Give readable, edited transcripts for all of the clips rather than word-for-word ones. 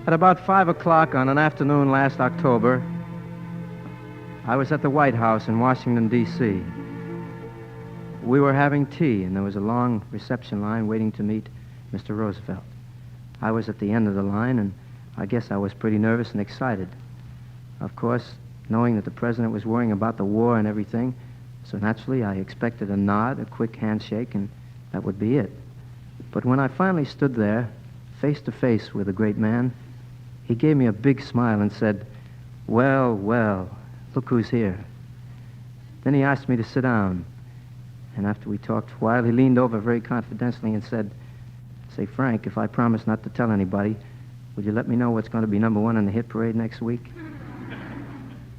At about 5 o'clock on an afternoon last October, I was at the White House in Washington, D.C. We were having tea, and there was a long reception line waiting to meet Mr. Roosevelt. I was at the end of the line, and I guess I was pretty nervous and excited. Of course, knowing that the president was worrying about the war and everything, so naturally I expected a nod, a quick handshake, and that would be it. But when I finally stood there, face to face with the great man, he gave me a big smile and said, "Well, well, look who's here." Then he asked me to sit down. And after we talked a while, he leaned over very confidentially and said, "Say, Frank, if I promise not to tell anybody, would you let me know what's going to be number one in the hit parade next week?"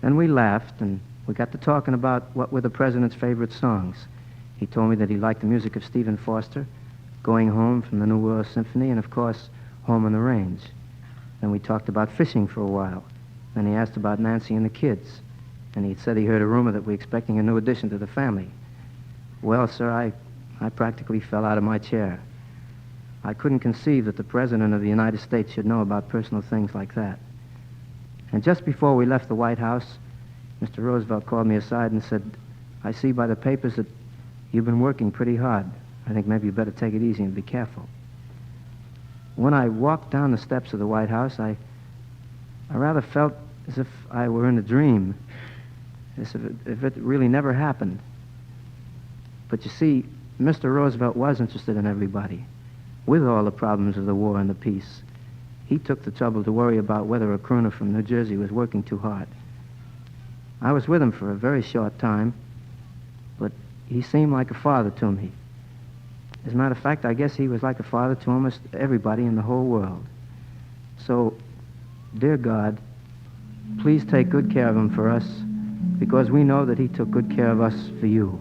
Then we laughed, and we got to talking about what were the president's favorite songs. He told me that he liked the music of Stephen Foster, Going Home from the new World Symphony, and of course, Home on the Range. Then we talked about fishing for a while. Then he asked about Nancy and the kids. And he said he heard a rumor that we're expecting a new addition to the family. Well, sir, I practically fell out of my chair. I couldn't conceive that the President of the United States should know about personal things like that. And just before we left the White House, Mr. Roosevelt called me aside and said, "I see by the papers that you've been working pretty hard. I think maybe you better take it easy and be careful." When I walked down the steps of the White House, I rather felt as if I were in a dream, as if it really never happened. But you see, Mr. Roosevelt was interested in everybody, with all the problems of the war and the peace. He took the trouble to worry about whether a crooner from New Jersey was working too hard. I was with him for a very short time, but he seemed like a father to me. As a matter of fact, I guess he was like a father to almost everybody in the whole world. So, dear God, please take good care of him for us, because we know that he took good care of us for you.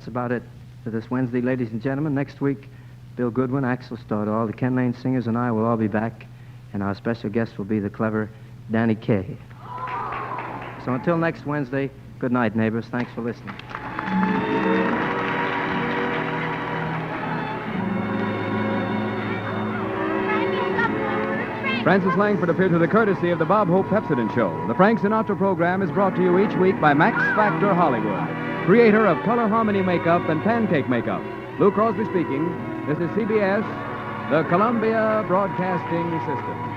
that's about it for this Wednesday, ladies and gentlemen. Next week, Bill Goodwin, Axel Stordal, the Ken Lane Singers, and I will all be back, and our special guest will be the clever Danny Kaye. So until next Wednesday, good night, neighbors. Thanks for listening. Francis Langford appeared with the courtesy of the Bob Hope Pepsodent Show. The Frank Sinatra program is brought to you each week by Max Factor Hollywood, creator of Color Harmony Makeup and Pancake Makeup. Lou Crosby speaking. This is CBS, the Columbia Broadcasting System.